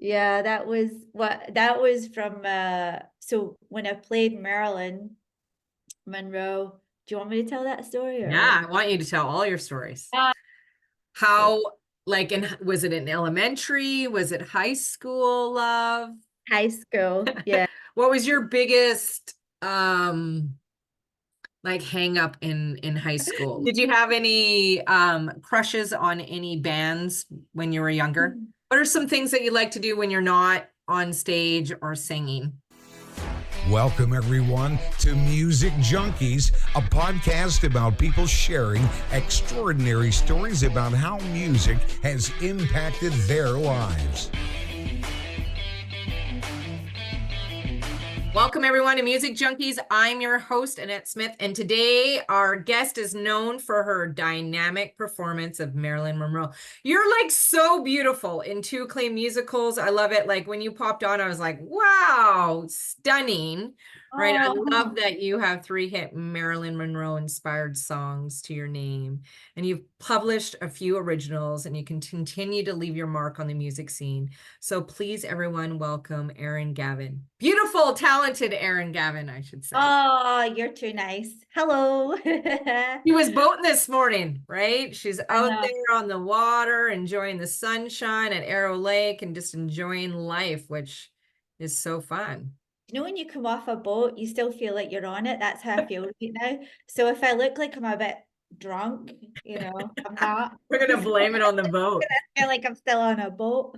Yeah, that was from so when I played Marilyn Monroe, do you want me to tell that story Yeah, or I want you to tell all your stories. uh, How, was it in elementary? Was it high school love? high school? Yeah. What was your biggest hang up in high school? Did you have any crushes on any bands when you were younger? What are some things that you like to do when you're not on stage or singing? Welcome, everyone, to Music Junkies, a podcast about people sharing extraordinary stories about how music has impacted their lives. Welcome, everyone, to Music Junkies. I'm your host, Annette Smith, and today our guest is known for her dynamic performance of Marilyn Monroe. You're like so beautiful in two acclaimed musicals. I love it. Like when you popped on, I was like, wow, stunning. Right. I love Oh, that you have 3 hit Marilyn Monroe inspired songs to your name, and you've published a few originals, and you can continue to leave your mark on the music scene. So please, everyone, welcome Erin Gavin. Beautiful, talented Erin Gavin, I should say. oh, you're too nice. Hello. She was boating this morning, right? She's I out know. there on the water, enjoying the sunshine at Arrow Lake and just enjoying life, which is so fun. You know, when you come off a boat, you still feel like you're on it. That's how I feel right now. So if I look like I'm a bit drunk, I'm not. We're going to blame it on the boat. I feel like I'm still on a boat.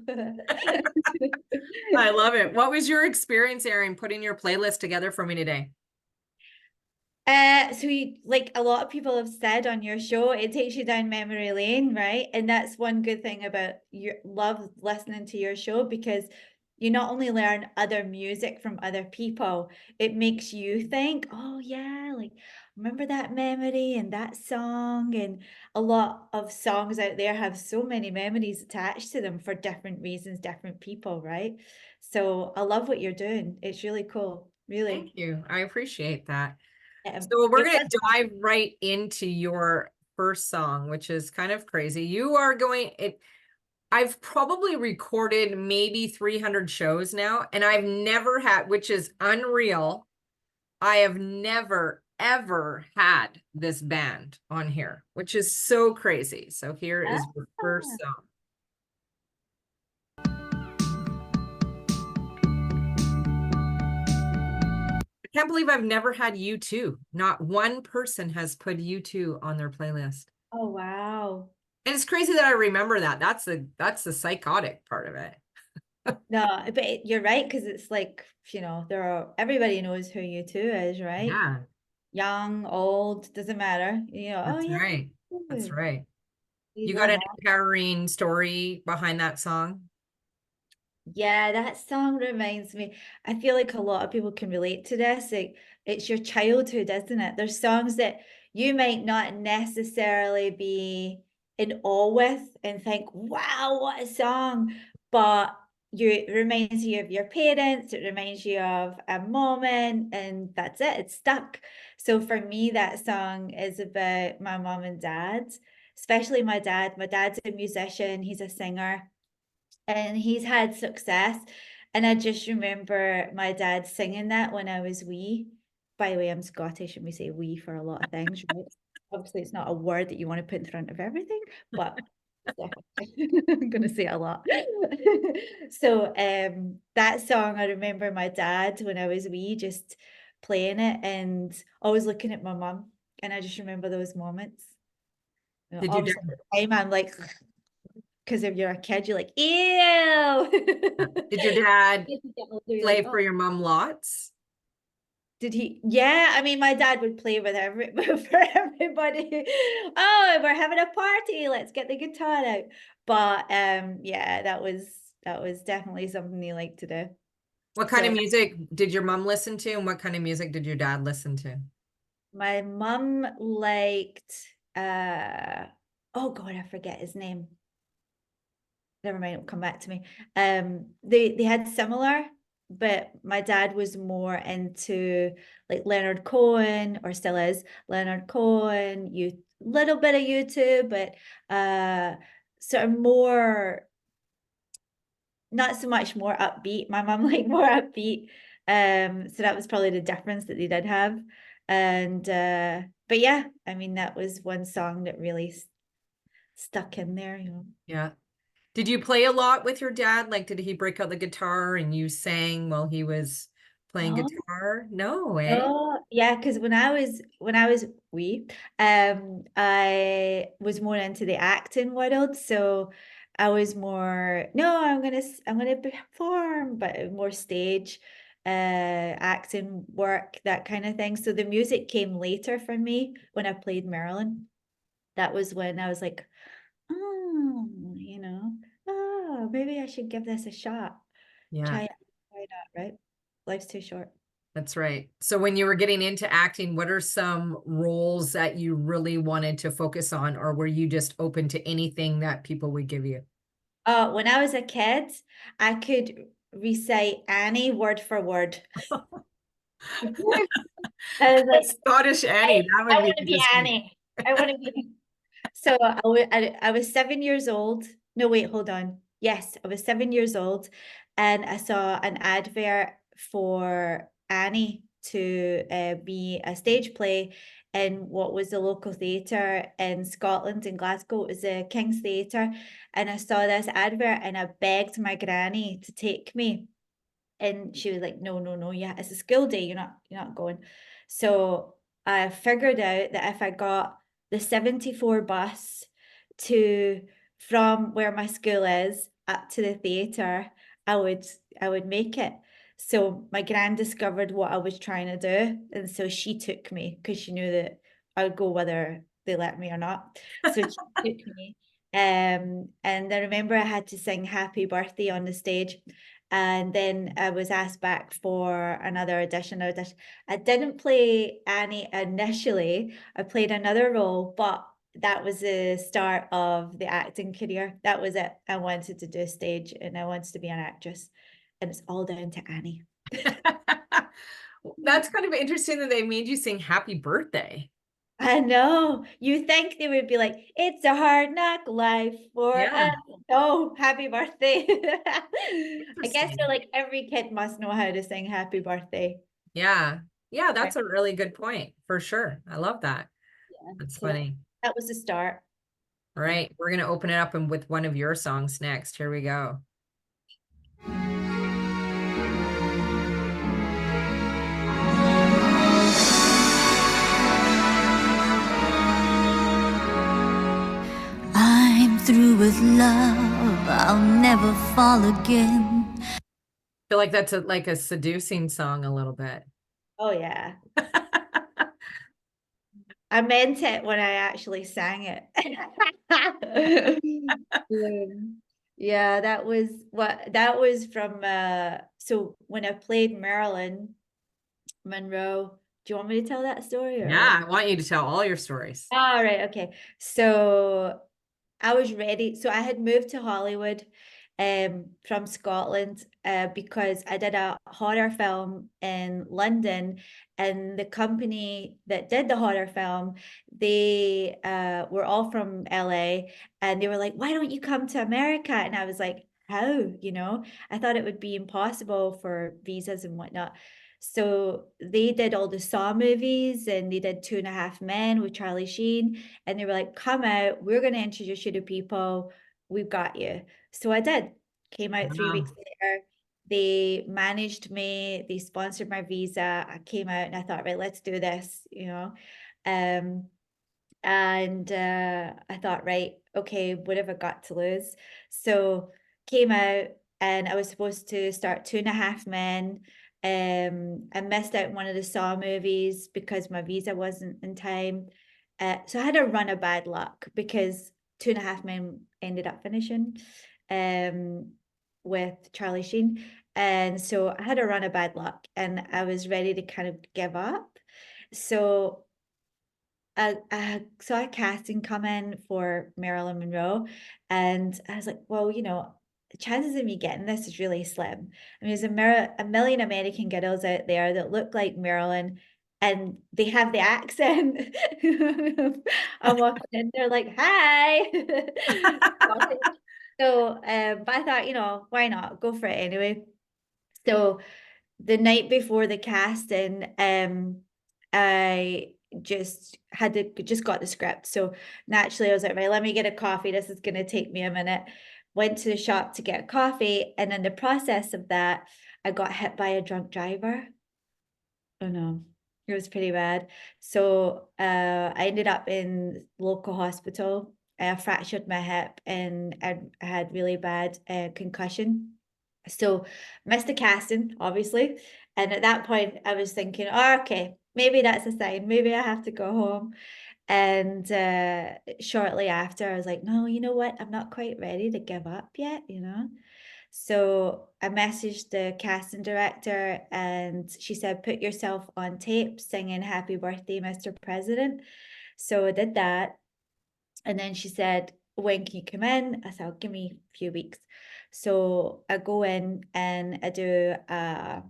I love it. What was your experience, Erin, putting your playlist together for me today? Like a lot of people have said on your show, it takes you down memory lane, right? And that's one good thing about your love listening to your show because you not only learn other music from other people, it makes you think, oh yeah, like remember that memory and that song. And a lot of songs out there have so many memories attached to them for different reasons, different people, right? So I love what you're doing. It's really cool, Thank really. you. I appreciate that. So we're It going was. to dive right into your first song, which is kind of crazy. You are going it. I've probably recorded maybe 300 shows now, and I've never had, which is unreal. I have never, ever had this band on here, which is so crazy. So here is your first song. I can't believe I've never had U2. Not one person has put U2 on their playlist. Oh, wow. And it's crazy that I remember that. That's the psychotic part of it. No, but you're right, because it's like, everybody knows who U2 is, right? Yeah, Young, old, doesn't matter. Oh that's yeah, right. That's U2. right. These You got are an hot. empowering story behind that song? Yeah, that song reminds me. I feel like a lot of people can relate to this. Like it's your childhood, isn't it? There's songs that you might not necessarily be in awe with and think, wow, what a song. But it reminds you of your parents, it reminds you of a moment, and that's it. It's stuck. So for me, that song is about my mom and dad, especially my dad. My dad's a musician, he's a singer and he's had success. And I just remember my dad singing that when I was wee. By the way, I'm Scottish and we say wee for a lot of things, right? Obviously, it's not a word that you want to put in front of everything, but I'm gonna say a lot. So that song, I remember my dad when I was wee just playing it and always looking at my mum. And I just remember those moments. Did you Obviously at the time I'm like, because if you're a kid, you're like, ew. did your dad You're like, play for oh, your mom lots? did he? Yeah, I mean, my dad would play with for everybody. Oh, we're having a party. Let's get the guitar out. But yeah, that was definitely something he liked to do. What kind of So music did your mom listen to, and what kind of music did your dad listen to? my mum liked oh God, I forget his name. Never mind, it'll come back to me. They had similar, but my dad was more into like Leonard Cohen, or still is Leonard Cohen, you little bit of YouTube, but sort of more not so much more upbeat. My mom liked more upbeat. So that was probably the difference that they did have. And but yeah, I mean that was one song that really stuck in there, you know. Yeah. Did you play a lot with your dad? Like, did he break out the guitar and you sang while he was playing No, guitar? No way. oh, yeah, because when I was wee, I was more into the acting world, so I was more, no, I'm gonna perform, but more stage, acting work, that kind of thing. So the music came later for me when I played Marilyn. That was when I was like, oh, oh, maybe I should give this a shot. Yeah, Try it, why not, right? Life's too short. that's right. So when you were getting into acting, what are some roles that you really wanted to focus on, or were you just open to anything that people would give you? When I was a kid, I could recite Annie word for word. I was like, Scottish Annie, that I would be want to be interesting. Annie. I want to be. So I was 7 years old. No, wait, hold on. Yes, I was 7 years old, and I saw an advert for Annie to be a stage play in what was the local theatre in Scotland, in Glasgow. It was the King's Theatre, and I saw this advert, and I begged my granny to take me. And she was like, no, no, no, yeah, it's a school day, you're not going. So I figured out that if I got the 74 bus to from where my school is up to the theatre, I would make it. So my gran discovered what I was trying to do, and so she took me because she knew that I would go whether they let me or not. So she took me. And I remember I had to sing Happy Birthday on the stage. And then I was asked back for another audition. I didn't play Annie initially. I played another role, but that was the start of the acting career. That was it. I wanted to do stage and I wanted to be an actress. And it's all down to Annie. That's kind of interesting that they made you sing happy birthday. I know. You think they would be like, it's a hard knock life for Yeah, us. Oh, happy birthday. I guess interesting. they're like every kid must know how to sing happy birthday. Yeah. Yeah, Right. that's a really good point for sure. I love that. Yeah. That's So that, funny. that was the start. All Yeah. right, we're gonna open it up and with one of your songs next. Here we go. I'm through with love, I'll never fall again. I feel like that's like a seducing song a little bit. Oh yeah. I meant it when I actually sang it. Yeah, that was from so when I played Marilyn Monroe. Do you want me to tell that story or? Yeah, I want you to tell all your stories. All right, okay. So I was ready. So I had moved to Hollywood from Scotland because I did a horror film in London, and the company that did the horror film, they were all from LA, and they were like, "Why don't you come to America?" And I was like, "How?" I thought it would be impossible for visas and whatnot. So they did all the Saw movies, and they did Two and a Half Men with Charlie Sheen, and they were like, come out, we're going to introduce you to people, we've got you. So I did. Came out 3 weeks Wow. later. They managed me, they sponsored my visa. I came out and I thought, right, let's do this. um and I thought, right, okay, what have I got to lose? So came out, and I was supposed to start Two and a Half Men. I missed out on one of the Saw movies because my visa wasn't in time. So I had a run of bad luck because Two and a Half Men ended up finishing with Charlie Sheen. And so I had a run of bad luck and I was ready to kind of give up. So I saw a casting come in for Marilyn Monroe, and I was like, well, the chances of me getting this is really slim. I mean, there's a million American girls out there that look like Marilyn, and they have the accent. I'm walking in there like, hi. So, but I thought, why not? Go for it anyway. So the night before the casting, I just got the script. So naturally I was like, right, let me get a coffee. This is gonna take me a minute. Went to the shop to get a coffee, and in the process of that, I got hit by a drunk driver. Oh no, it was pretty bad. So I ended up in local hospital. I fractured my hip and I had really bad concussion. So missed the casting, obviously. And at that point, I was thinking, oh, okay, maybe that's a sign. Maybe I have to go home. And shortly after, I was like, no, you know what? I'm not quite ready to give up yet. So I messaged the casting director and she said, put yourself on tape singing Happy Birthday, Mr. President. So I did that. And then she said, when can you come in? I said, oh, give me a few weeks. So I go in and I do a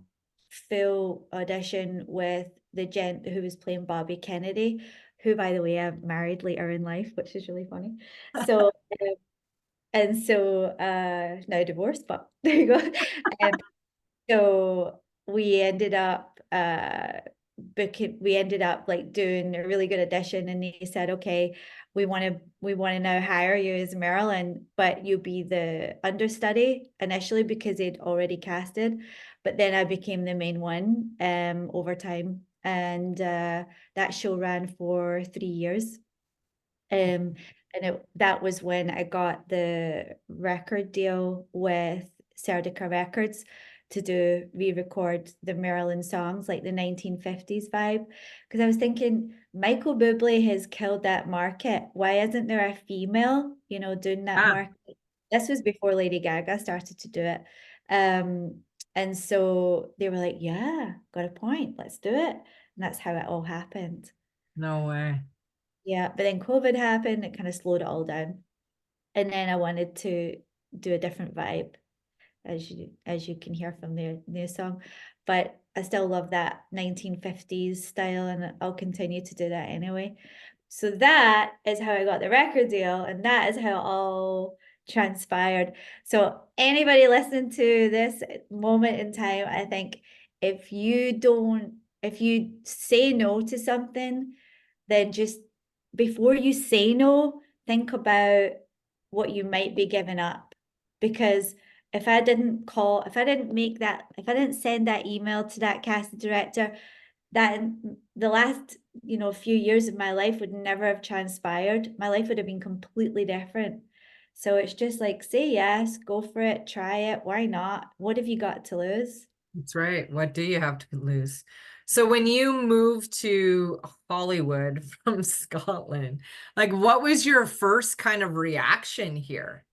full audition with the gent who was playing Bobby Kennedy, who, by the way, I married later in life, which is really funny. So, now divorced, but there you go. Um, so we ended up like doing a really good audition, and he said, okay, we want to now hire you as Marilyn, but you'll be the understudy initially because they'd already casted. But then I became the main one over time. And that show ran for 3 years. That was when I got the record deal with Serdica Records to do re-record the Marilyn songs, like the 1950s vibe. Because I was thinking, Michael Bublé has killed that market. Why isn't there a female, doing that Ah, market? This was before Lady Gaga started to do it. And so they were like, yeah, got a point, let's do it. And that's how it all happened. no way. Yeah, but then COVID happened, it kind of slowed it all down. And then I wanted to do a different vibe, as you can hear from the new song. But I still love that 1950s style, and I'll continue to do that anyway. So that is how I got the record deal, and that is how it all transpired. So anybody listening to this moment in time, I think if you say no to something, then just before you say no, think about what you might be giving up. Because if I didn't make that, if I didn't send that email to that casting director, that the last, few years of my life would never have transpired. My life would have been completely different. So it's just like, say yes, go for it, try it. Why not? What have you got to lose? That's right. What do you have to lose? So when you moved to Hollywood from Scotland, like what was your first kind of reaction here?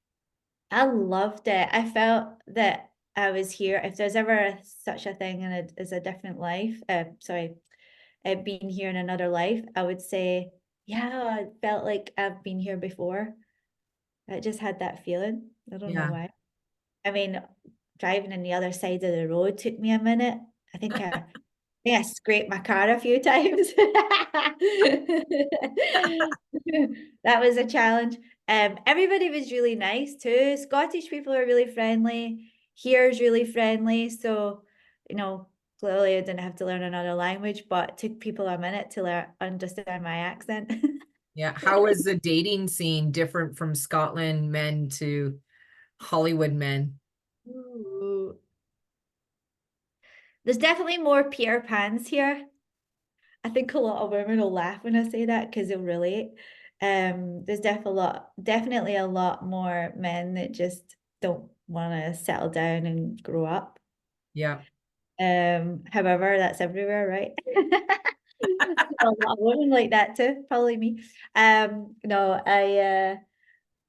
I loved it. I felt that I was here. If there's ever such a thing as a different life, being here in another life, I would say, yeah, I felt like I've been here before. I just had that feeling. I don't know Yeah. why. I mean, driving on the other side of the road took me a minute. I scraped my car a few times. That was a challenge. Everybody was really nice too. Scottish people are really friendly. Here's really friendly. So, clearly I didn't have to learn another language, but it took people a minute to understand my accent. Yeah. How was the dating scene different from Scotland men to Hollywood men? Ooh. There's definitely more Peter Pans here. I think a lot of women will laugh when I say that because they'll relate. There's definitely a lot more men that just don't want to settle down and grow up. Yeah. However, that's everywhere, right? A lot of women like that too, probably me. No, I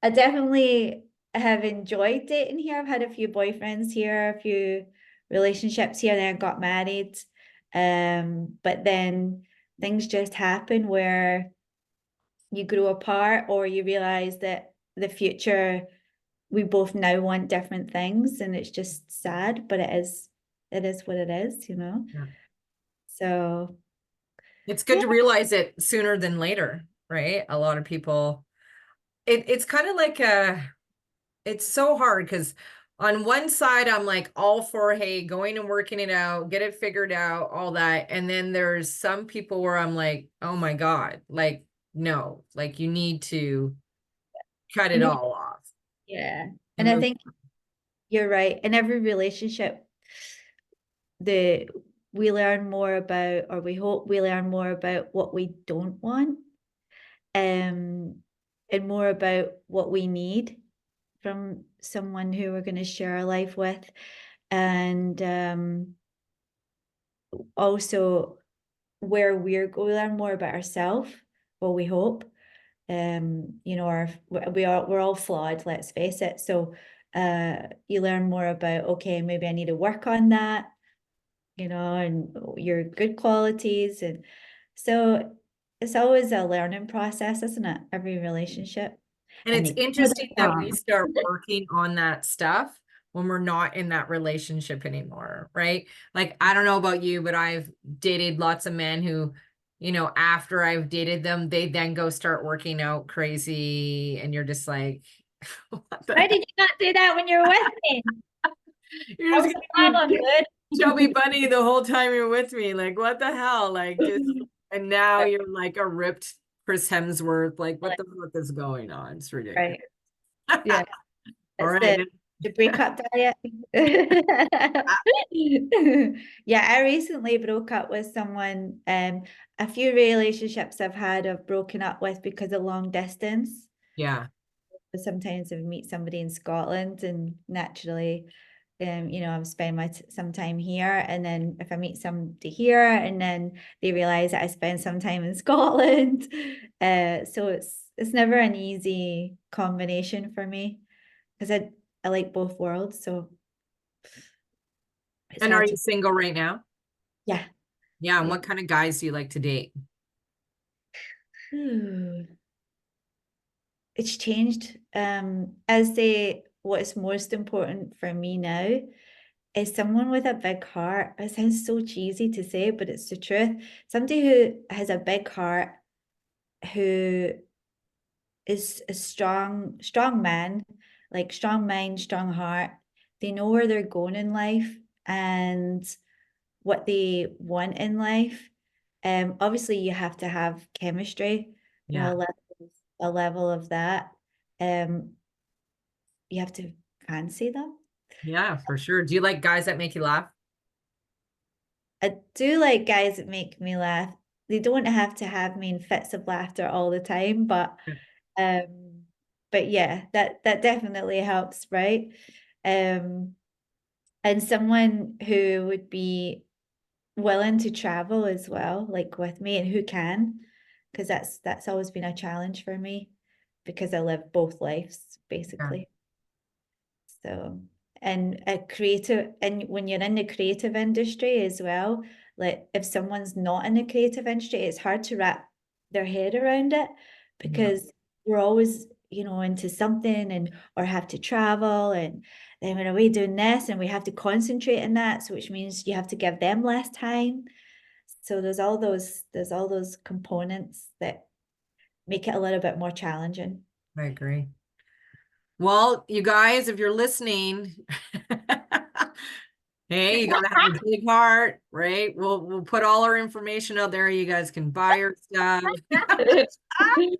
definitely have enjoyed dating here. I've had a few boyfriends here, a few relationships here, then I got married. But then things just happen where you grow apart or you realize that the future, we both now want different things, and it's just sad, but it is what it is. Yeah. So It's good yeah. to realize it sooner than later, right? A lot of people, it's kind of like it's so hard because on one side I'm like all for, hey, going and working it out, get it figured out, all that. And then there's some people where I'm like, oh my God, like, no, like you need to cut it And all off yeah. and And I move. think you're right. In every relationship, the we learn more about, or we hope we learn more about what we don't want, um, and more about what we need from someone who we're going to share our life with. And also where we learn more about ourselves, well, we hope. You know, we're all flawed, let's face it. So you learn more about, okay, maybe I need to work on that, you know, and your good qualities. And so it's always a learning process, isn't it? Every relationship. And And it's they interesting that we start working on that stuff when we're not in that relationship anymore, right? Like, I don't know about you, but I've dated lots of men who, you know, after I've dated them, they then go start working out crazy. And you're just like, what the Why heck? did you not do that when you were with me? You're That just was gonna the problem, be dude. chubby bunny the whole time you're with me. Like, what the hell? Like, just, and now you're like a ripped Chris Hemsworth. Like, what the fuck is going on? It's ridiculous. Right. Yeah. All That's right. the breakup diet. Yeah, I recently broke up with someone. A few relationships I've had I've broken up with because of long distance. Yeah. But sometimes I meet somebody in Scotland and naturally, you know, I'm spending some time here, and then if I meet somebody here and then they realize that I spend some time in Scotland. So it's never an easy combination for me because I like both worlds, so it's And are hard you to, single right now? yeah. Yeah. And Yeah. what kind of guys do you like to date? It's changed. As they what's most important for me now is someone with a big heart. It sounds so cheesy to say, but it's the truth. Somebody who has a big heart, who is a strong man, like strong mind, strong heart. They know where they're going in life and what they want in life. Obviously you have to have chemistry, you know, Yeah. a level of that. Um, you have to fancy them. Yeah, for sure. Do you like guys that make you laugh? I do like guys that make me laugh. They don't have to have me in fits of laughter all the time, um, but yeah, that definitely helps, right? Um, and someone who would be willing to travel as well, like with me, and who can, because that's always been a challenge for me because I live both lives Yeah. basically. So, and a creative, and when you're in the creative industry as well, like if someone's not in the creative industry, it's hard to wrap their head around it Yeah. because we're always, you know, into something and or have to travel and then we're away doing this and we have to concentrate in that. So which means you have to give them less time. So there's all those components that make it a little bit more challenging. I agree. Well, you guys, if you're listening, hey, you gotta have a big heart, right? We'll put all our information out there. You guys can buy your stuff. Thing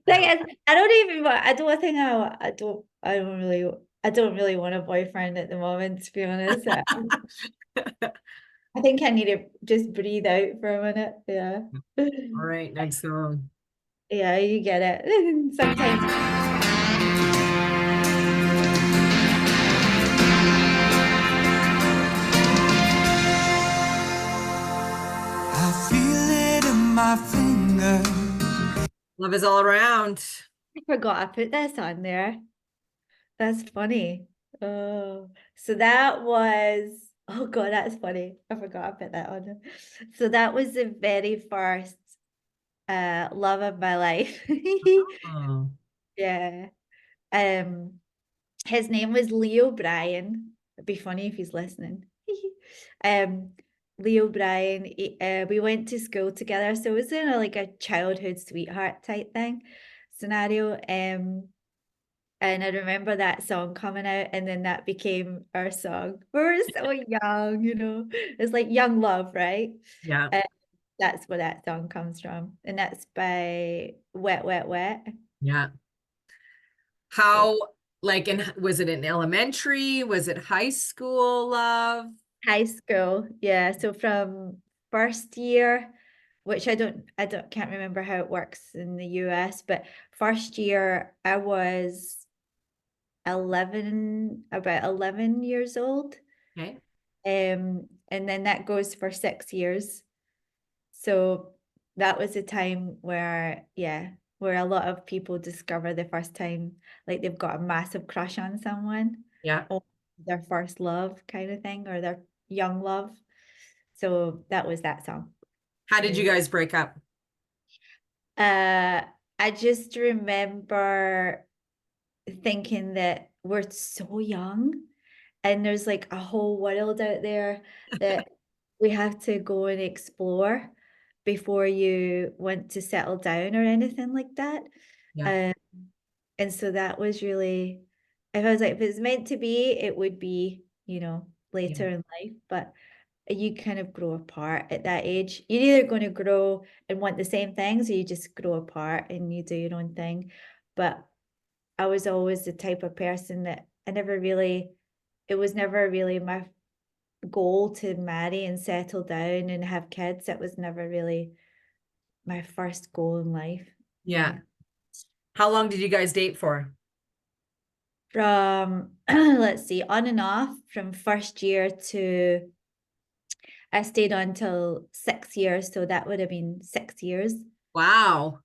is, I don't even want, I don't think I don't really want a boyfriend at the moment, to be honest. I think I need to just breathe out for a minute. Yeah. All right, next song. Yeah, you get it. Sometimes. I feel it in my finger. Love is all around. I forgot I put this on there. That's funny. Oh, so that was, oh God, that's funny. I forgot I put that on there. So that was the very first love of my life. Oh, Yeah. Um, his name was Leo Bryan. It'd be funny if he's listening. um, Leo Bryan. We went to school together, so it was in like a childhood sweetheart type thing scenario. And I remember that song coming out, and then that became our song. We were so young, you know. It's like young love, right? Yeah. Uh, that's where that song comes from. And that's by Wet, Wet, Wet. Yeah. So How, like, was it in elementary? Was it high school love? high school, yeah. So from first year, which can't remember how it works in the US, but first year I was 11 years old. Okay. And then that goes for 6 years. So that was a time where, yeah, where a lot of people discover the first time, like they've got a massive crush on someone, Yeah. or their first love kind of thing, or their young love. So that was that song. How did you Mm. guys break up? Uh, I just remember thinking that we're so young and there's like a whole world out there that we have to go and explore before you want to settle down or anything like that. Yeah. Um, and so that was really, if I was like, if it's meant to be, it would be, Yeah. later in life, but you kind of grow apart at that age. You're either going to grow and want the same things, or you just grow apart and you do your own thing. But I was always the type of person that it was never really my goal to marry and settle down and have kids. It was never really my first goal in life. Yeah. Yeah. How long did you guys date for? From, let's see, on and off from first year to, I stayed on till 6 years. So that would have been 6 years. Wow.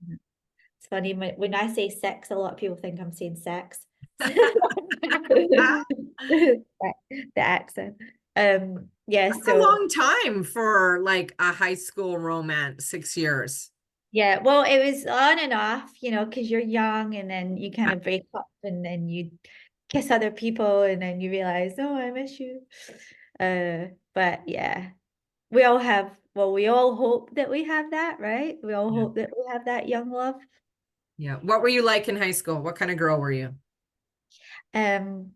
It's funny when I say six, a lot of people think I'm saying sex. The accent. Yeah, That's a so long time for like a high school romance, 6 years. yeah, well, it was on and off, because you're young and then you kind Yeah. of break up and then you kiss other people and then you realize, oh, I miss you. But yeah, we all hope that we have that, right? We all Yeah. hope that we have that young love. Yeah. What were you like in high school? What kind of girl were you? Um,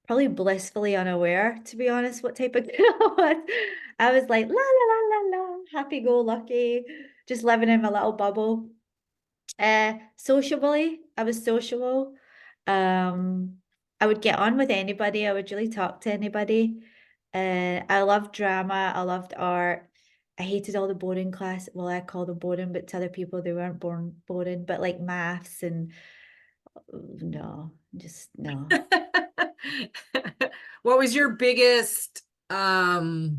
Probably blissfully unaware, to be honest, what type of girl I was. I was like, la la la la la, happy go lucky, just living in my little bubble. Sociably, I was sociable. Um, I would get on with anybody. I would really talk to anybody. I loved drama. I loved art. I hated all the boring class. Well, I call them boring, but to other people, they weren't boring. But like maths and no, just no. What was your biggest like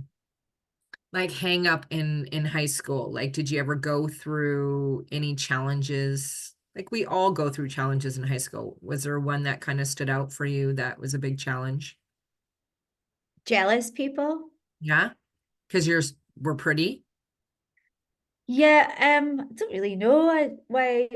hang up in high school? Like, did you ever go through any challenges? Like we all go through challenges in high school. Was there one that kind of stood out for you that was a big challenge? Jealous people. Yeah, because we're pretty. Yeah, I don't really know why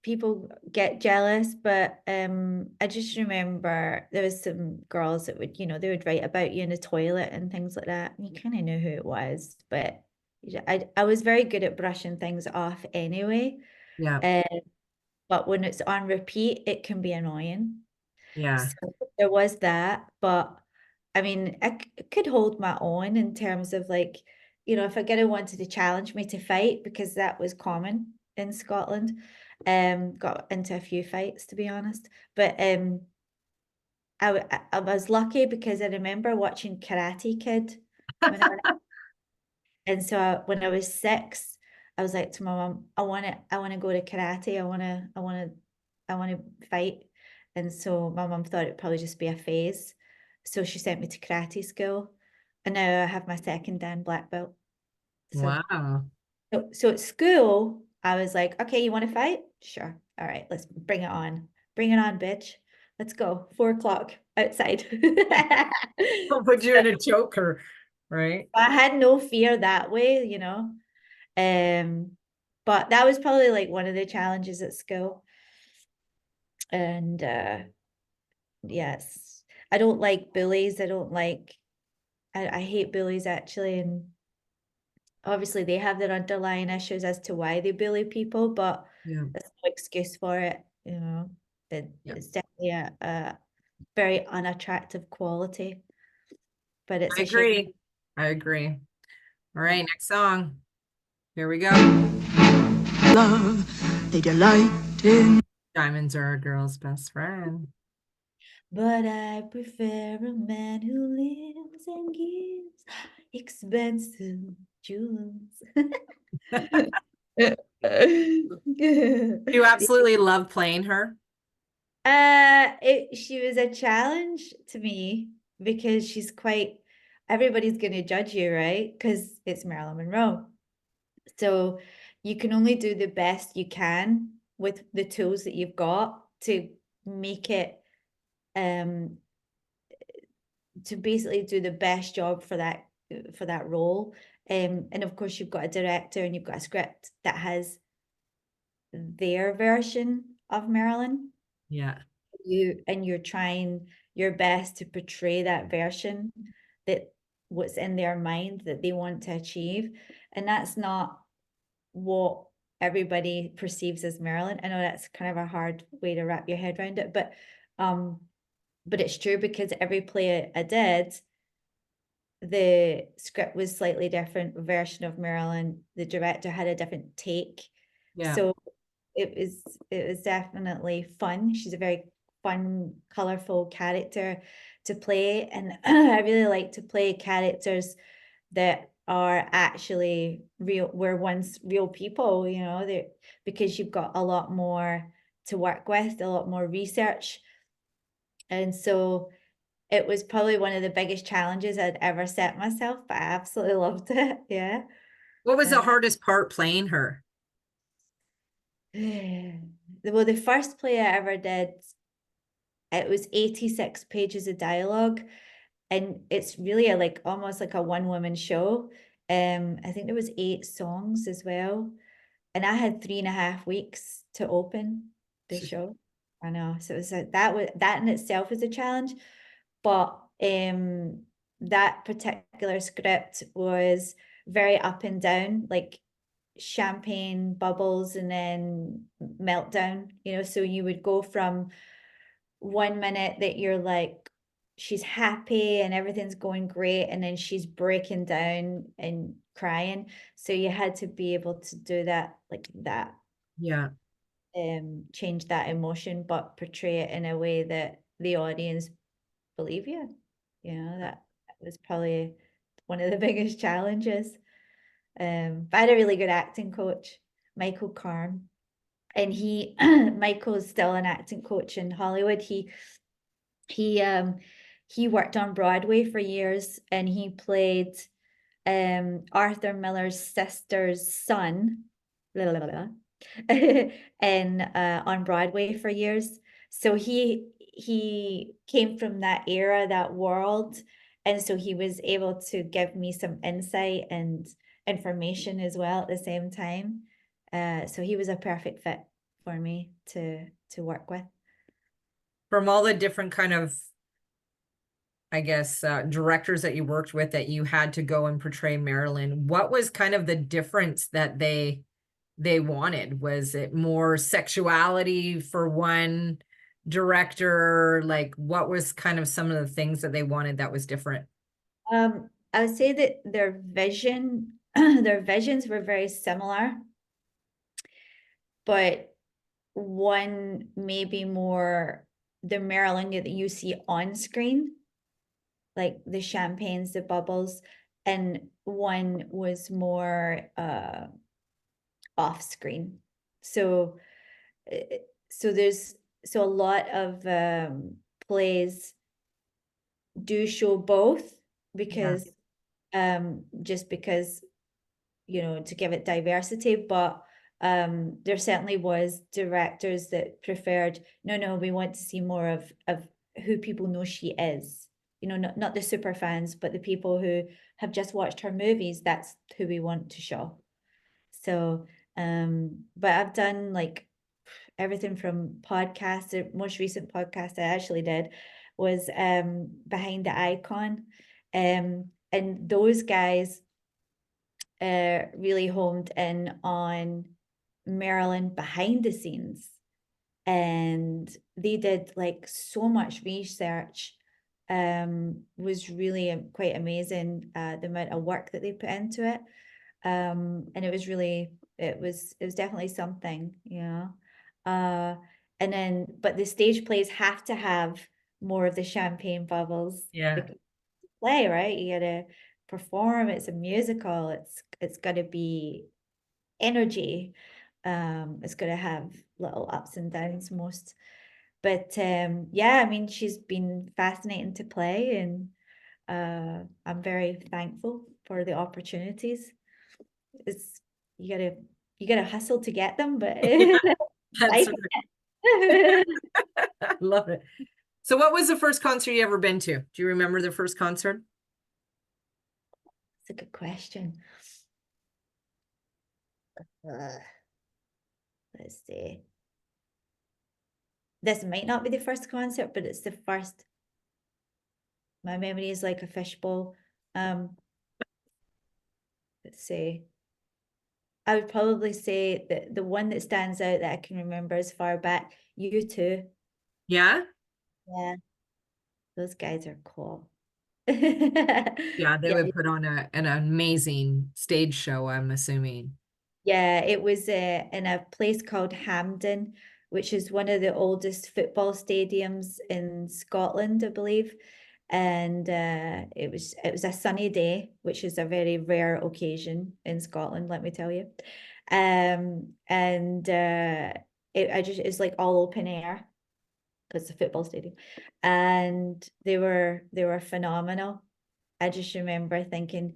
people get jealous, but I just remember there was some girls that would, they would write about you in the toilet and things like that. You kind of knew who it was, but I was very good at brushing things off anyway. Yeah, Uh, but when it's on repeat, it can be annoying. yeah, So there was that, but I mean, could hold my own in terms of like, if a girl wanted to challenge me to fight, because that was common in Scotland. Got into a few fights to be honest, but I was lucky because I remember watching Karate Kid when I and so when I was 6, I was like to my mom, I want to go to karate. I want to fight. And so my mom thought it'd probably just be a phase. So she sent me to karate school. And now I have my second Dan black belt. So, wow. so at school, I was like, okay, you want to fight? Sure. All right, let's bring it on. Bring it on, bitch. Let's go. 4 o'clock outside. I'll put you in a choker, right? I had no fear that way. Um, but that was probably like one of the challenges at school. And yes, I don't like bullies. I hate bullies actually. And obviously they have their underlying issues as to why they bully people, but Yeah. There's no excuse for it, you know. Yeah. It's definitely a very unattractive quality, but it's I a shame. agree. I agree. All Yeah. right, next song. Here we go. Love, they delight in. Diamonds are a girl's best friend. But I prefer a man who lives and gives expensive jewels. You absolutely love playing her. She was a challenge to me because she's quite, everybody's going to judge you, right? Because it's Marilyn Monroe. So you can only do the best you can with the tools that you've got to make it, um, to basically do the best job for that role. And of course you've got a director and you've got a script that has their version of Marilyn. Yeah. You're trying your best to portray that version, that what's in their mind that they want to achieve, and that's not what everybody perceives as Marilyn. I know that's kind of a hard way to wrap your head around it, but it's true, because every play I did, the script was slightly different version of Marilyn. The director had a different take. Yeah. So it was definitely fun. She's a very fun, colorful character to play. And I really like to play characters that are actually real, were once real people, you know, because you've got a lot more to work with, a lot more research. And so it was probably one of the biggest challenges I'd ever set myself, but I absolutely loved it. Yeah. What was Uh, the hardest part playing her? well, the first play I ever did, it was 86 pages of dialogue, and it's really like almost like a one woman show. I think there was 8 songs as well, and I had 3.5 weeks to open the show. I know, so it was that in itself was a challenge, but that particular script was very up and down, like champagne bubbles and then meltdown, you know. So you would go from 1 minute that you're like, she's happy and everything's going great, and then she's breaking down and crying. So you had to be able to do that, like that, Yeah. change that emotion, but portray it in a way that the audience believe you. You know, that was probably one of the biggest challenges. But I had a really good acting coach, Michael Carm, and Michael's still an acting coach in Hollywood. He um he worked on Broadway for years, and he played Arthur Miller's sister's son, blah, blah, blah, and on Broadway for years. So he came from that era, that world, and so he was able to give me some insight and information as well at the same time. So he was a perfect fit for me to work with. From all the different kind of, I guess, directors that you worked with that you had to go and portray Marilyn, what was kind of the difference that they wanted? Was it more sexuality for one director? Like, what was kind of some of the things that they wanted that was different? I would say that their visions were very similar, but one maybe more the Marilyn that you see on screen, like the champagnes, the bubbles, and one was more off screen. So there's a lot of plays do show both, Yeah. because just because, you know, to give it diversity, but there certainly was directors that preferred, no, we want to see more of who people know she is, you know, not the super fans, but the people who have just watched her movies. That's who we want to show. So but I've done like everything from podcasts. The most recent podcast I actually did was Behind the Icon, and those guys really homed in on Marilyn behind the scenes, and they did like so much research. Was really quite amazing, the amount of work that they put into it. And it was really, it was definitely something, and then, but the stage plays have to have more of the champagne bubbles, Yeah. because play, right? You gotta perform, it's a musical, it's gotta be energy. It's gonna have little ups and downs most. But yeah, I mean, she's been fascinating to play, and I'm very thankful for the opportunities. It's you gotta hustle to get them, but That's life. right. I love it. So what was the first concert you ever been to? Do you remember the first concert? It's a good question. Let's see. This might not be the first concert, but it's the first. My memory is like a fishbowl. Let's see. I would probably say that the one that stands out that I can remember as far back, U2. Yeah. Yeah, those guys are cool. Yeah, they Yeah, would put on an amazing stage show, I'm assuming. yeah, it was in a place called Hampden, which is one of the oldest football stadiums in Scotland, I believe. And it was a sunny day, which is a very rare occasion in Scotland, let me tell you. And it's like all open air because it's a football stadium, and they were phenomenal. I just remember thinking,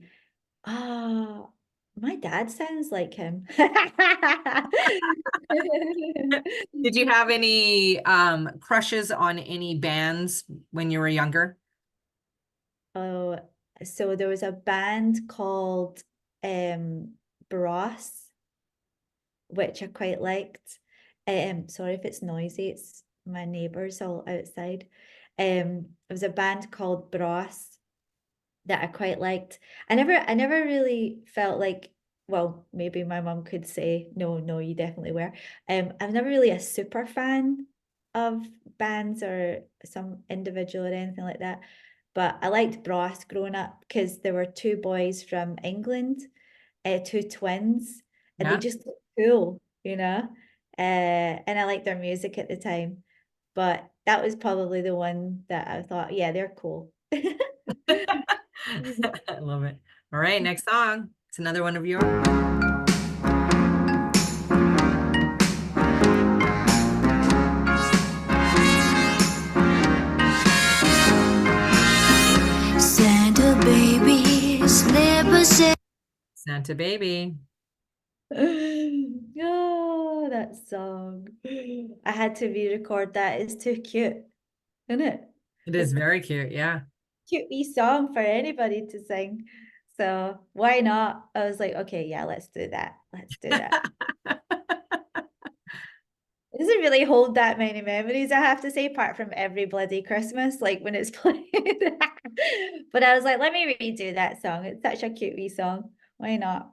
oh, my dad sounds like him. Did you have any crushes on any bands when you were younger? Oh, so there was a band called um Brass, which I quite liked. Sorry if it's noisy, it's my neighbors all outside. It was a band called Brass that I quite liked. I never really felt like, well, maybe my mum could say, no, no, you definitely were. I'm never really a super fan of bands or some individual or anything like that. But I liked Brass growing up because there were two boys from England, two twins, and they Yeah. just looked cool, and I liked their music at the time. But that was probably the one that I thought, yeah, they're cool. I love it. All right, next song. It's another one of yours. Santa baby, slip a Santa Baby. Oh, that song. I had to re-record that. It's too cute, isn't it? It It's is a very cute. Yeah. cute wee song for anybody to sing. So why not? I was like, okay, yeah, let's do that. Let's do that. It doesn't really hold that many memories, I have to say, apart from every bloody Christmas, like when it's played. But I was like, let me redo that song. It's such a cute wee song. Why not?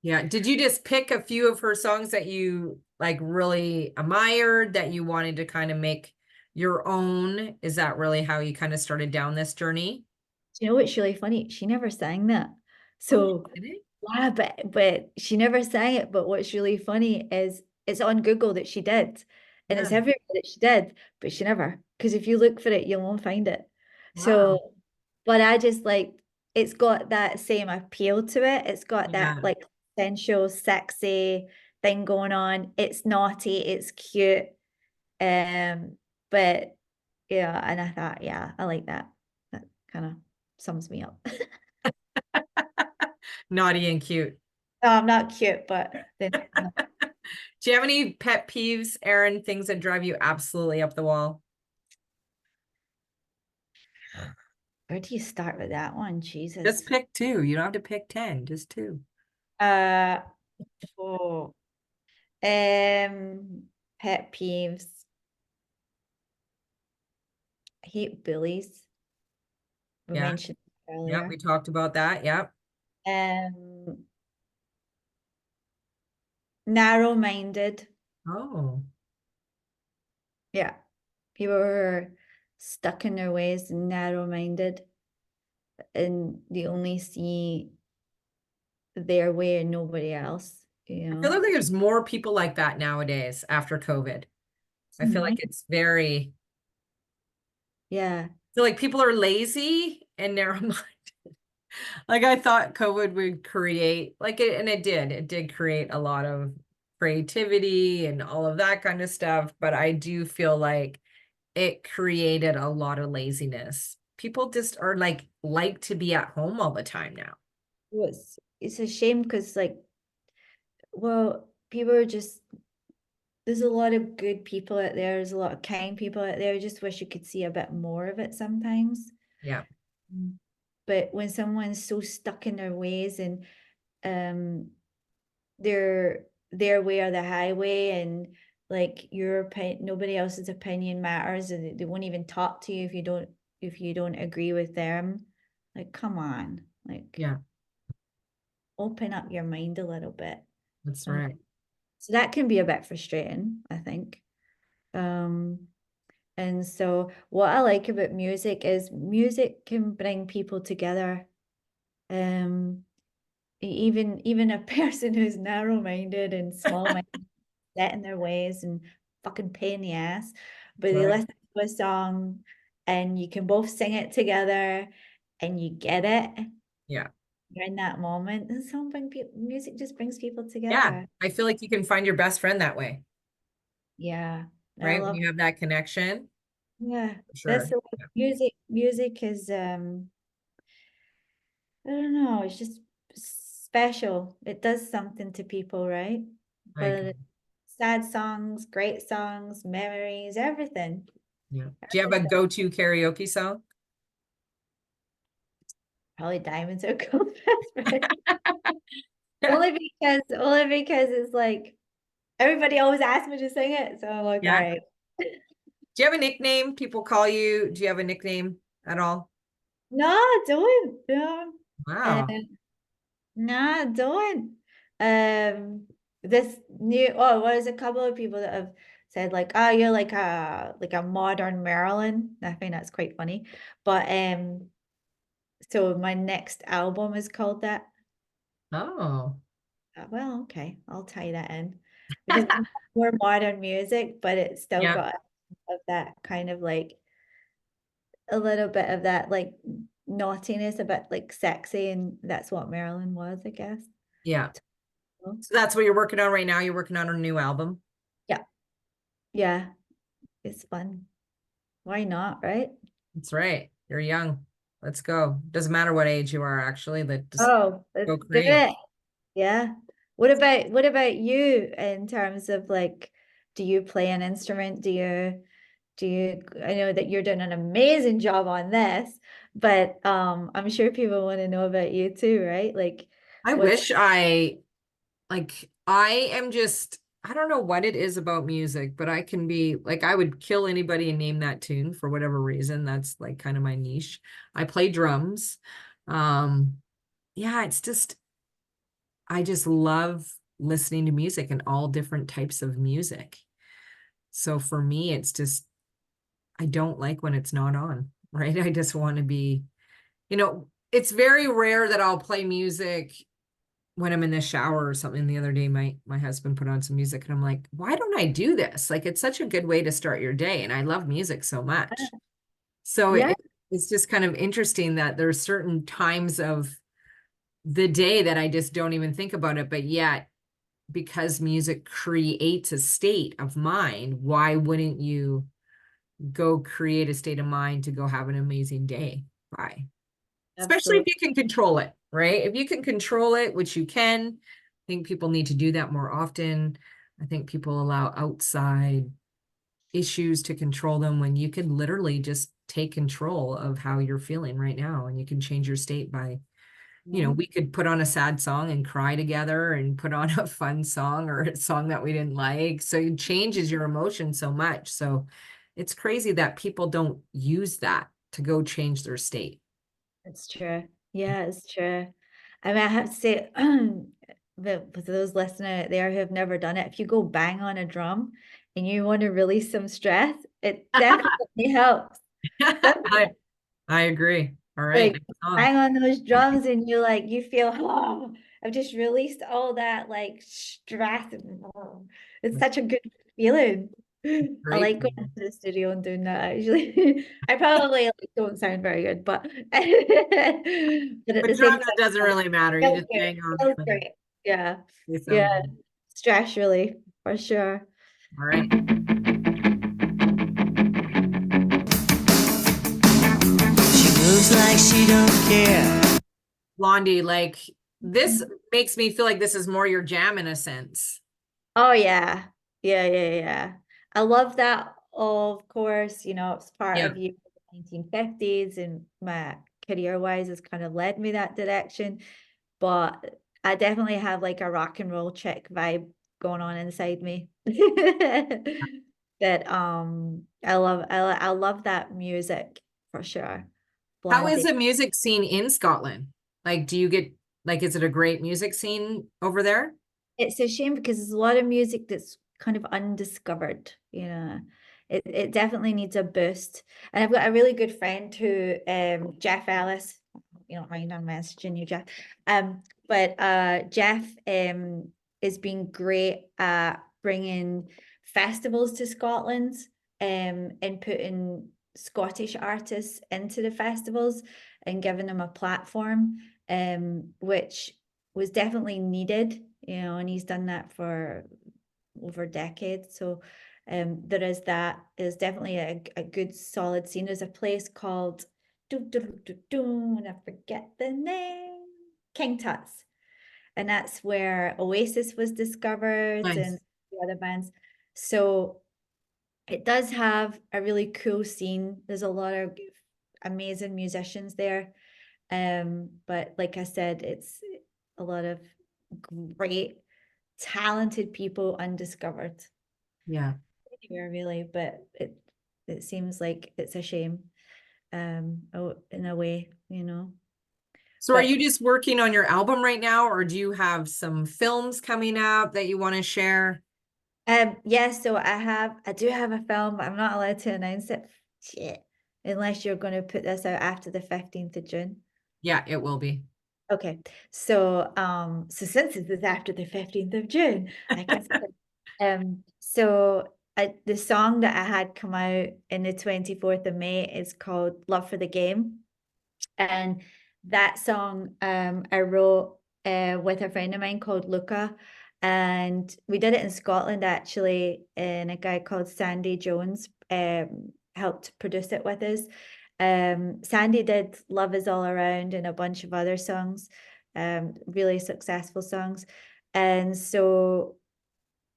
Yeah. Did you just pick a few of her songs that you like really admired that you wanted to kind of make your own? Is that really how you kind of started down this journey? Do you know what's really funny? She never sang that. Oh, she So didn't? yeah, but she never sang it. But what's really funny is it's on Google that she did, and it's Yeah. everywhere that she did, but she never. Because if you look for it, you won't find it. Wow. So, but I just like it's got that same appeal to it. It's got Yeah. that like sensual, sexy thing going on. It's naughty, it's cute. Um, but yeah, and I thought, yeah, I like that. That kind of sums me up. Naughty and cute. No, I'm not cute, but then Do you have any pet peeves, Erin? Things that drive you absolutely up the wall? where do you start with that one? Just Jesus. pick two. You don't have to pick 10, just two. Uh oh. Pet peeves. I hate bullies. We Yeah. mentioned Yeah. We earlier. talked about that. Yep. Um, narrow-minded. Oh, Yeah. People who are stuck in their ways and narrow-minded, and they only see their way and nobody else, you I feel know. like there's more people like that nowadays after COVID. I feel like Mhm. it's very, Yeah. I feel like people are lazy and narrow-minded. Like I thought COVID would create, like it, and it did create a lot of creativity and all of that kind of stuff. But I do feel like it created a lot of laziness. People just are like to be at home all the time now. Well, it's a shame because like, well, people are just, there's a lot of good people out there. There's a lot of kind people out there. I just wish you could see a bit more of it sometimes. Yeah. Mm. But when someone's so stuck in their ways and um their way or the highway, and like your opinion, nobody else's opinion matters, and they won't even talk to you if you don't agree with them. Like, come on, like Yeah, open up your mind a little bit. that's Um, right. so that can be a bit frustrating, I think. Um, and so what I like about music is music can bring people together. Um, even a person who's narrow-minded and small-minded, set in their ways and fucking pain in the ass, but That's they right. listen to a song and you can both sing it together and you get it. Yeah. You're in that moment. And song bring people, music just brings people Yeah. together. I feel like you can find your best friend that way, Yeah, I right? When love. you have that connection, Yeah, for that's sure. the way Yeah, music. Music is I don't know. It's just special. It does something to people, right? I Whether agree. it's sad songs, great songs, memories, everything. Yeah. Do you have a go-to karaoke song? Probably Diamonds Are Gold Best Friend. Only because it's like everybody always asks me to sing it. So I'm like, all Yeah. right. Do you have a nickname people call you? Do you have a nickname at all? No, I don't. No. Wow. Um, no, I don't. This new there's a couple of people that have said like, oh, you're like a modern Marilyn. I think that's quite funny. But so my next album is called that. Oh. Well, okay, I'll tie that in because it's more modern music, but it's still Yeah. got of that kind of like a little bit of that like naughtiness, a bit like sexy, and that's what Marilyn was, I guess. Yeah. So, So that's what you're working on right now. You're working on a new album. yeah, yeah, it's fun. Why not, right? That's right. You're young. Let's go. Doesn't matter what age you are, actually. Let just Oh, let's go do create. it. Yeah. What about you in terms of like, do you play an instrument? I know that you're doing an amazing job on this, but I'm sure people want to know about you too, right? Like I what's wish I am just, I don't know what it is about music, but I can be like, I would kill anybody and name that tune for whatever reason. That's like kind of my niche. I play drums. Um, yeah, it's just, I just love listening to music and all different types of music. So for me, it's just, I don't like when it's not on, right? I just want to be, it's very rare that I'll play music when I'm in the shower or something. The other day, my husband put on some music and I'm like, why don't I do this? Like, it's such a good way to start your day. And I love music so much. So yeah, it's just kind of interesting that there's certain times of the day that I just don't even think about it. But yet, because music creates a state of mind, why wouldn't you go create a state of mind to go have an amazing day? Why? Especially if absolutely. you can control it, right? If you can control it, which you can, I think people need to do that more often. I think people allow outside issues to control them when you can literally just take control of how you're feeling right now, and you can change your state by, Yeah, we could put on a sad song and cry together and put on a fun song or a song that we didn't like. So it changes your emotion so much. So it's crazy that people don't use that to go change their state. it's true. Yeah, it's true. I mean, I have to say, but for those listening out there who have never done it, if you go bang on a drum and you want to release some stress, it definitely helps. I I agree. All right. Like Next song. bang on those drums and you like you feel, oh, I've just released all that like stress. Oh, it's such a good feeling. I Great. like going to the studio and doing that actually. I probably like, don't sound very good, but but at But the same genre time, doesn't really matter. You feels just great. hang on Feels and great. Yeah. say Yeah. something. Stress relief for sure. All right. She moves like she don't care. Blondie, like this makes me feel like this is more your jam in a sense. Oh yeah. Yeah. I love that, of course, it's part Yeah. of you 1950s and my career wise has kind of led me that direction. But I definitely have like a rock and roll chick vibe going on inside me. That I love that music for sure. How is Blondie. the music scene in Scotland? Like, do you get like, is it a great music scene over there? It's a shame because there's a lot of music that's kind of undiscovered, It definitely needs a boost. And I've got a really good friend who, Jeff Ellis, you don't mind I'm messaging you, Jeff. But Jeff is being great at bringing festivals to Scotland, and putting Scottish artists into the festivals and giving them a platform, which was definitely needed, and he's done that for over decades. So there's definitely a good solid scene. There's a place called and I forget the name, King Tut's, and that's where Oasis was discovered and Nice. the other bands. So it does have a really cool scene. There's a lot of amazing musicians there. But like I said, it's a lot of great, talented people undiscovered Yeah. here, really. But it seems like it's a shame, in a way. So are But you just working on your album right now, or do you have some films coming up that you want to share? yeah, so I do have a film. I'm not allowed to announce it. Shit. Unless you're going to put this out after the 15th of June. Yeah, it will be. Okay. So since it is after the 15th of June, I can say it. The song that I had come out in the 24th of May is called Love for the Game. And that song I wrote with a friend of mine called Luca. And we did it in Scotland actually, and a guy called Sandy Jones helped produce it with us. Sandy did Love Is All Around and a bunch of other songs, really successful songs. And so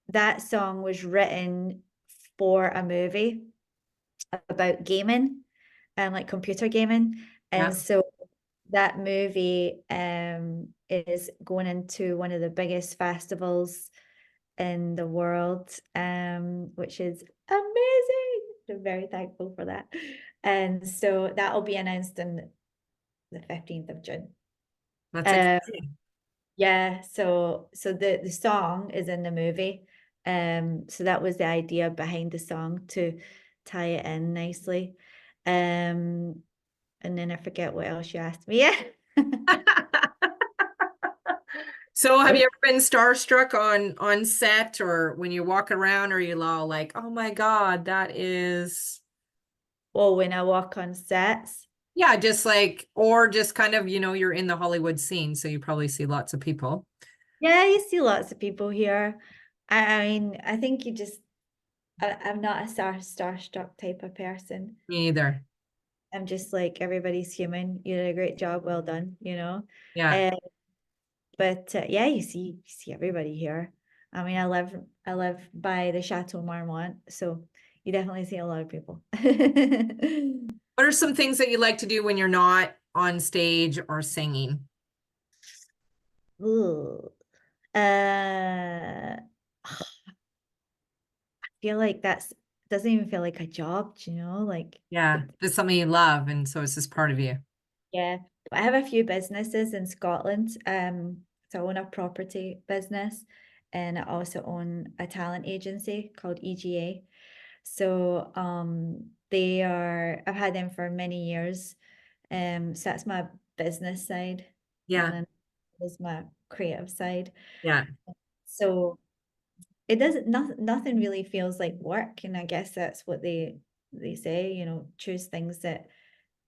that song was written for a movie about gaming and like computer gaming. And Yeah. so that movie is going into one of the biggest festivals in the world, which is amazing. I'm very thankful for that. And so that'll be announced on the 15th of June. That's Um, exciting. yeah, so the song is in the movie. So that was the idea behind the song, to tie it in nicely. Um, and then I forget what else you asked me. Yeah. So have you ever been starstruck on set or when you walk around, or you all like, oh my God, that is Or when I walk on sets. yeah, just like, or just kind of, you're in the Hollywood scene, so you probably see lots of people. Yeah, you see lots of people here. I mean, I think I'm not a starstruck type of person. Me either. I'm just like, everybody's human. You did a great job, well done. Yeah. Uh, but yeah, you see everybody here. I mean, I live by the Chateau Marmont, so you definitely see a lot of people. What are some things that you like to do when you're not on stage or singing? Ooh. I feel like that's doesn't even feel like a job. Like, Yeah, that's something you love, and so it's just part of you. yeah, I have a few businesses in Scotland. So I own a property business, and I also own a talent agency called EGA. So I've had them for many years. So that's my business side, and Yeah. then is my creative side. Yeah. So it doesn't, nothing really feels like work. And I guess that's what they say, choose things that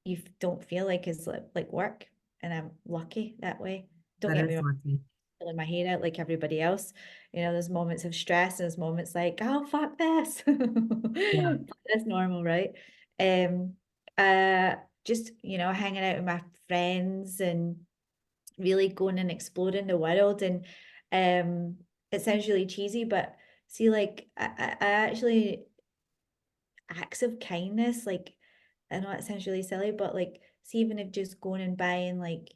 you don't feel like is like work. And I'm lucky that way. Don't That get me is wrong, lucky. feeling my hair out like everybody else. There's moments of stress, there's moments like, oh fuck this. Yeah. That's normal, right? Um uh just, hanging out with my friends and really going and exploring the world. And it sounds really cheesy, but see, like I actually, acts of kindness, like, I know it sounds really silly, but like, see, even if just going and buying, like,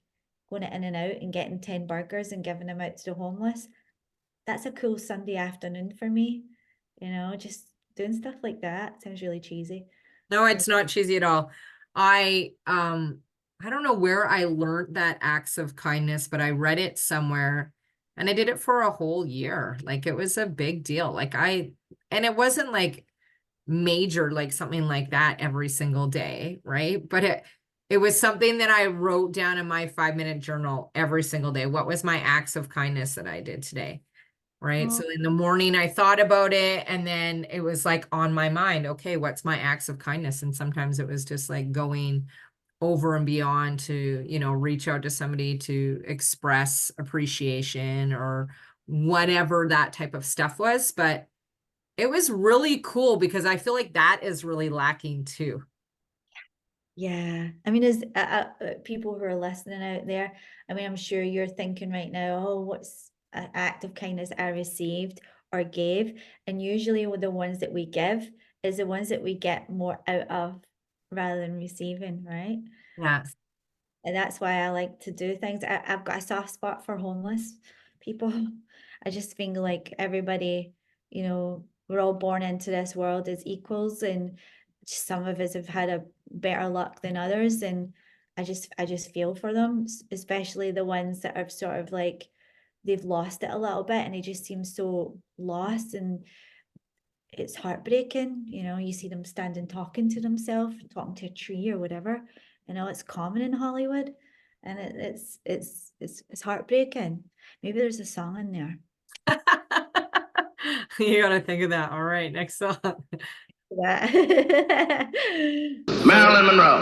going in and out and getting 10 burgers and giving them out to the homeless, that's a cool Sunday afternoon for me. Just doing stuff like that sounds really cheesy. No, it's not cheesy at all. I don't know where I learned that acts of kindness, but I read it somewhere and I did it for a whole year. Like it was a big deal. And it wasn't like major, like something like that every single day, right? But it was something that I wrote down in my 5-minute journal every single day. What was my acts of kindness that I did today? Right. Oh, So in the morning, I thought about it and then it was like on my mind, okay, what's my acts of kindness? And sometimes it was just like going over and beyond to, reach out to somebody to express appreciation or whatever that type of stuff was. But it was really cool because I feel like that is really lacking too. yeah. I mean, as people who are listening out there, I mean, I'm sure you're thinking right now, oh, what's an act of kindness I received or gave? And usually with the ones that we give is the ones that we get more out of rather than receiving, right? Yeah. And that's why I like to do things. I've got a soft spot for homeless people. I just think like everybody, we're all born into this world as equals, and some of us have had a better luck than others. And I just feel for them, especially the ones that are sort of like they've lost it a little bit and they just seem so lost, and it's heartbreaking. You see them standing talking to themselves, talking to a tree or whatever. It's common in Hollywood, and it's heartbreaking. Maybe there's a song in there. You got to think of that. All right. Next song. Yeah. Marilyn Monroe.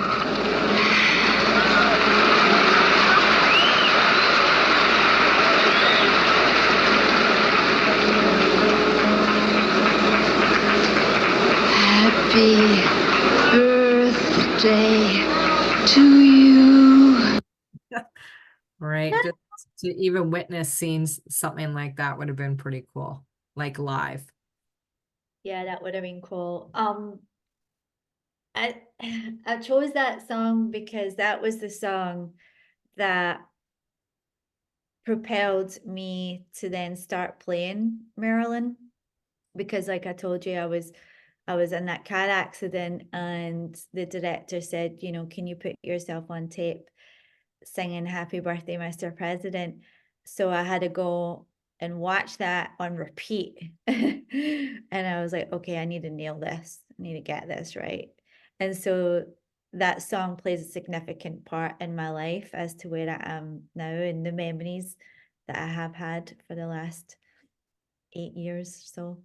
Happy birthday to you. Right. Just to even witness scenes, something like that would have been pretty cool, like live. Yeah, that would have been cool. I I chose that song because that was the song that propelled me to then start playing Marilyn, because like I told you, I was in that car accident, and the director said, can you put yourself on tape singing Happy Birthday, Mr. President? So I had to go and watch that on repeat. And I was like, okay, I need to nail this. I need to get this right. And so that song plays a significant part in my life as to where I am now and the memories that I have had for the last 8 years. So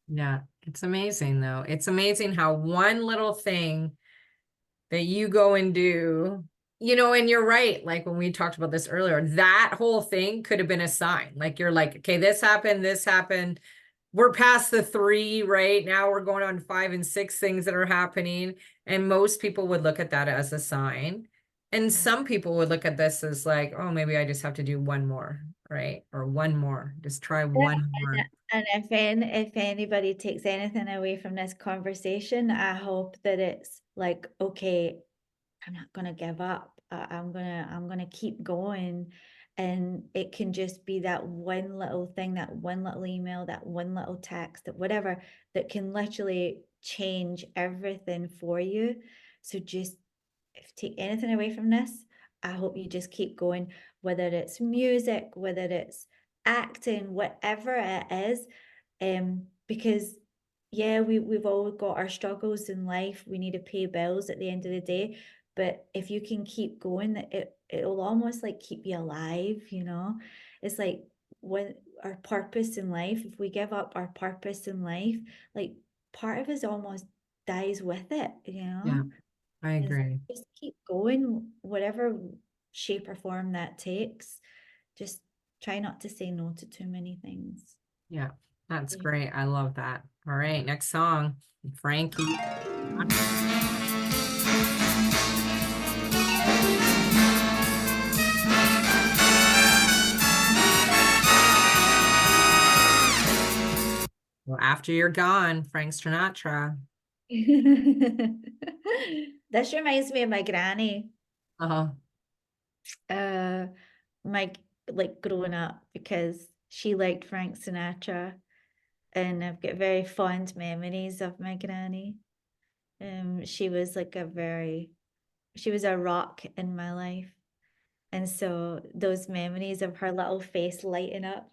Yeah. It's amazing though. It's amazing how one little thing that you go and do, and you're right. Like when we talked about this earlier, that whole thing could have been a sign. Like you're like, okay, this happened. We're past the 3, right? Now we're going on 5 and 6 things that are happening. And most people would look at that as a sign. And some people would look at this as like, oh, maybe I just have to do one more, right? Or one more, just try one more. And if anybody takes anything away from this conversation, I hope that it's like, okay, I'm not gonna give up. I'm gonna keep going. And it can just be that one little thing, that one little email, that one little text, that whatever, that can literally change everything for you. So just, if take anything away from this, I hope you just keep going, whether it's music, whether it's acting, whatever it is. Because yeah, we've all got our struggles in life. We need to pay bills at the end of the day. But if you can keep going, it'll almost like keep you alive, you know? It's like when our purpose in life, if we give up our purpose in life, like part of us almost dies with it, you know? Yeah, I It's agree. just keep going, whatever shape or form that takes. Just try not to say no to too many things. Yeah, that's Yeah. great. I love that. All right, next song, Frankie. Well, after you're gone, Frank Sinatra. This reminds me of my granny. Uh-huh. Uh, my like growing up because she liked Frank Sinatra, and I've got very fond memories of my granny. She was like she was a rock in my life. And so those memories of her little face lighting up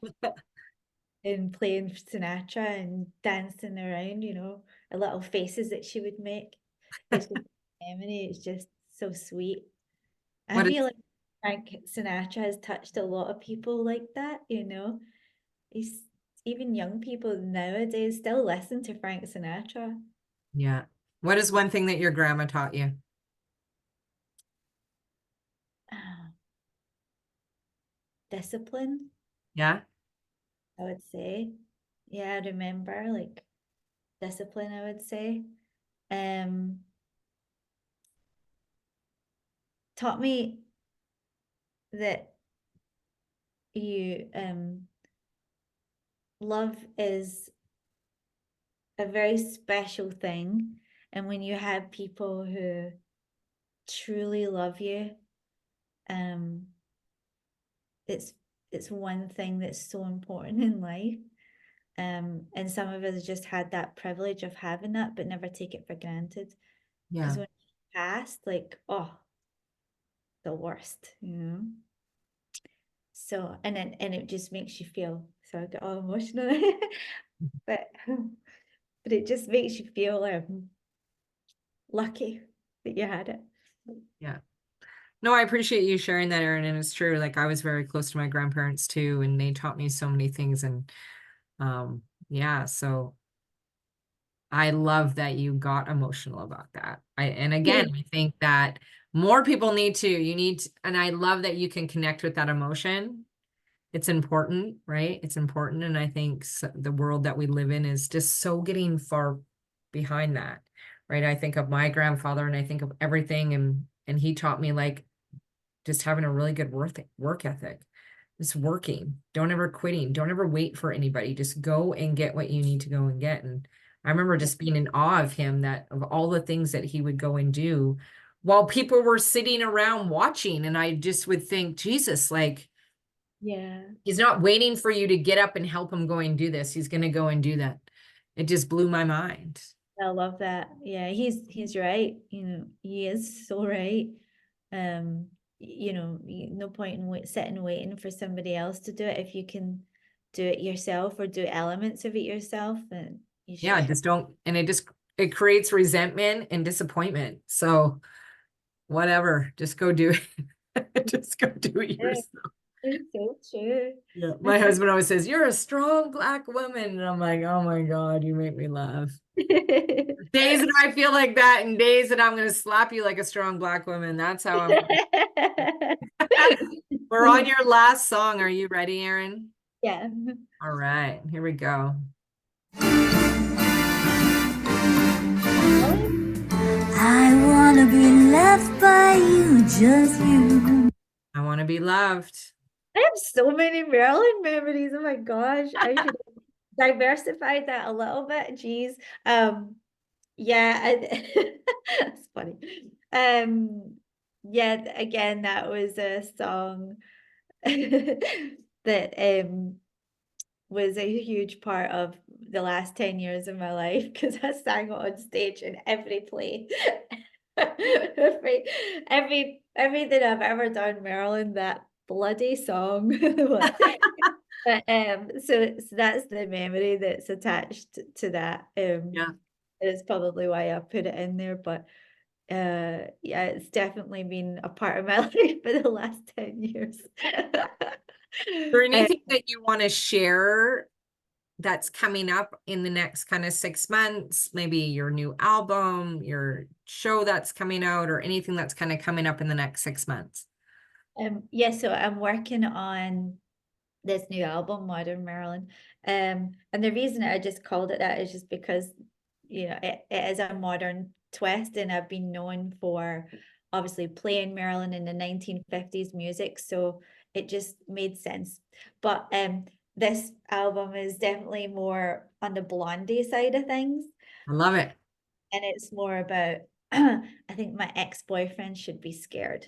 and playing Sinatra and dancing around, you know, the little faces that she would make. It's just memory, it's just so sweet. I What is, feel like Frank Sinatra has touched a lot of people like that, you know. He's even young people nowadays still listen to Frank Sinatra. yeah. What is one thing that your grandma taught you? Ah, discipline, Yeah. I would say. Yeah, I remember like discipline, I would say. Um, taught me that you love is a very special thing, and when you have people who truly love you, um it's it's one thing that's so important in life. And some of us just had that privilege of having that but never take it for granted, because Yeah. when you pass, like, oh, the worst, you know. So and it just makes you feel, so I get all emotional. but but it just makes you feel lucky that you had it. Yeah. No, I appreciate you sharing that, Erin. And it's true. Like I was very close to my grandparents too, and they taught me so many things. And yeah, so I love that you got emotional about that. And again, I think that more people need to, and I love that you can connect with that emotion. It's important, right? It's important. And I think the world that we live in is just so getting far behind that, right? I think of my grandfather and I think of everything, and he taught me like just having a really good work ethic. Just working. Don't ever quitting. Don't ever wait for anybody. Just go and get what you need to go and get. And I remember Yeah. just being in awe of him, that of all the things that he would go and do while people were sitting around watching. And I just would think, Jesus, like Yeah. he's not waiting for you to get up and help him go and do this. He's going to go and do that. It just blew my mind. I love that. Yeah, he's right. You know, he is so right. You know, no point in sitting waiting for somebody else to do it. If you can do it yourself or do elements of it yourself, then you should Yeah, try. just don't. And it creates resentment and disappointment. So whatever, just go do it. Just go do it Yeah, yourself. it's so true. Yeah. My husband always says, "You're a strong Black woman." And I'm like, oh my God, you make me laugh. Days that I feel like that and days that I'm going to slap you like a strong Black woman. That's how I'm. We're on your last song. Are you ready, Erin? Yeah. All right, here we go. I wanna be loved by you, just you. I want to be loved. I have so many Marilyn memories. Oh my gosh. I should have diversified that a little bit. Jeez. Yeah, that's funny. Yeah, again, that was a song that was a huge part of the last 10 years of my life, because I sang it on stage in every play. every everything I've ever done, Marilyn, that bloody song. But so that's the memory that's attached to that. Yeah. It's probably why I put it in there, but yeah, it's definitely been a part of my life for the last 10 years. Is there anything that you want to share that's coming up in the next kind of 6 months? Maybe your new album, your show that's coming out, or anything that's kind of coming up in the next 6 months? Yeah, so I'm working on this new album, Modern Marilyn. And the reason I just called it that is just because, it is a modern twist, and I've been known for obviously playing Marilyn in the 1950s music, so it just made sense. But this album is definitely more on the blondie side of things, I love it. and it's more about I think my ex-boyfriend should be scared.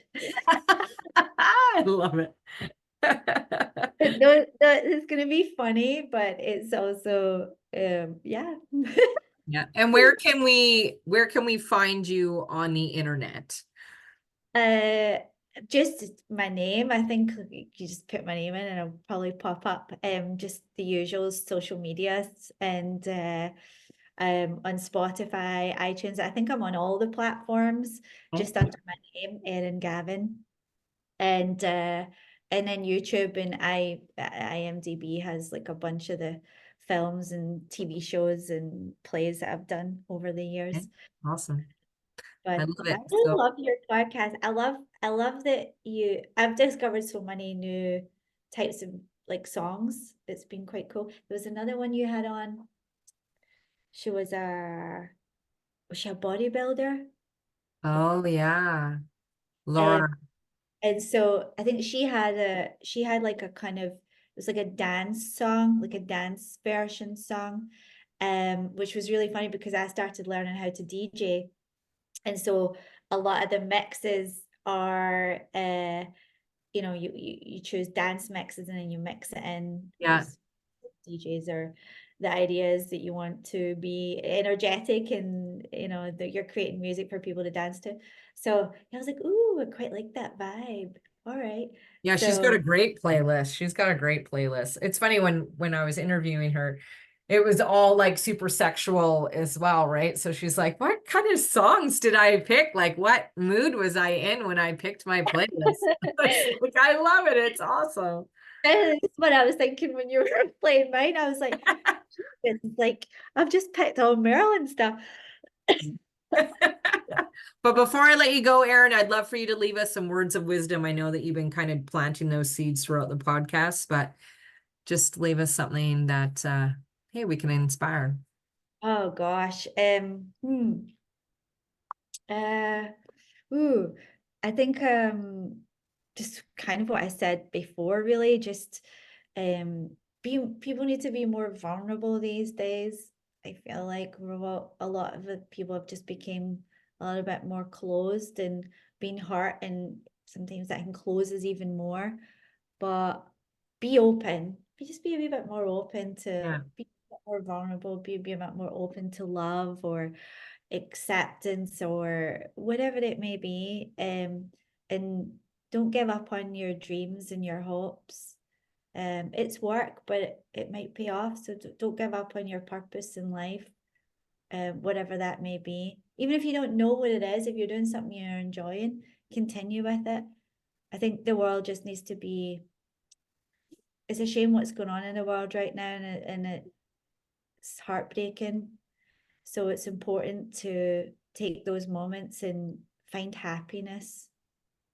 I love it. No, it's gonna be funny, but it's also yeah. Yeah. And where can we find you on the internet? Uh just my name. I think you just put my name in and it'll probably pop up. Just the usual social medias and on Spotify, iTunes. I think I'm on all the platforms Oh, just under my name, Erin Gavin. And then YouTube and IMDb has like a bunch of the films and TV shows and plays that I've done over the okay. years. Awesome. I But love I it. really So, love your podcast. I love that I've discovered so many new types of like songs. It's been quite cool. There was another one you had on. She was she a bodybuilder? oh yeah, And Laura. And so I think she had like a kind of, it was like a dance song, like a dance version song, which was really funny because I started learning how to DJ. And so a lot of the mixes are you choose dance mixes and then you mix it in Yeah. because DJs are the idea is that you want to be energetic and that you're creating music for people to dance to. So I was like, ooh, I quite like that vibe. All right. Yeah, she's got a So great playlist. She's got a great playlist. It's funny when I was interviewing her, it was all like super sexual as well, right? So she's like, "What kind of songs did I pick? Like, what mood was I in when I picked my playlist?" It's like, I love it. It's awesome. that's what I was thinking when you were playing mine. I was like, it's like I've just picked all Maryland stuff. But before I let you go, Erin, I'd love for you to leave us some words of wisdom. I know that you've been kind of planting those seeds throughout the podcast, but just leave us something that hey, we can inspire. Oh gosh. Uh Ooh, I think just kind of what I said before, really, just being people need to be more vulnerable these days. I feel like a lot of the people have just became a little bit more closed and being hurt, and sometimes that can close us even more. But be open. Just be a wee bit more open to Yeah. be a bit more vulnerable, be a bit more open to love or acceptance or whatever it may be. And don't give up on your dreams and your hopes. It's work, but it might pay off. So don't give up on your purpose in life, whatever that may be. Even if you don't know what it is, if you're doing something you're enjoying, continue with it. I think the world just needs to be, it's a shame what's going on in the world right now, and it's heartbreaking. So it's important to take those moments and find happiness.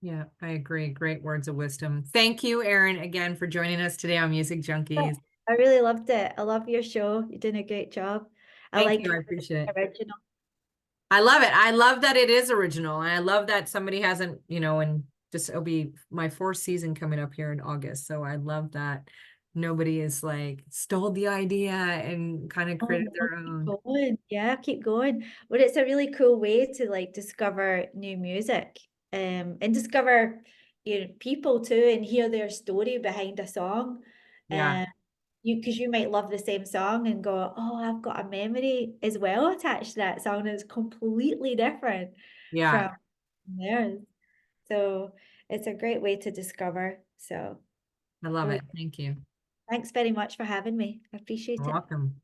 Yeah, I agree. Great words of wisdom. Thank you, Erin, again for joining us today on Music Yeah, Junkies. I really loved it. I love your show. You're doing a great job. I Thank like you. I it. appreciate it. Original. I love it. I love that it is original. And I love that somebody hasn't, and just it'll be my fourth season coming up here in August. So I love that nobody is like stole the idea and kind of Oh, created no, their keep own. going. Yeah, keep going. But it's a really cool way to like discover new music, and discover people too and hear their story behind a song. Yeah. Um, because you might love the same song and go, oh, I've got a memory as well attached to that song that's completely different Yeah. from theirs. So it's a great way to discover. So I love really, it. Thank you. thanks very much for having me. I appreciate You're it. welcome.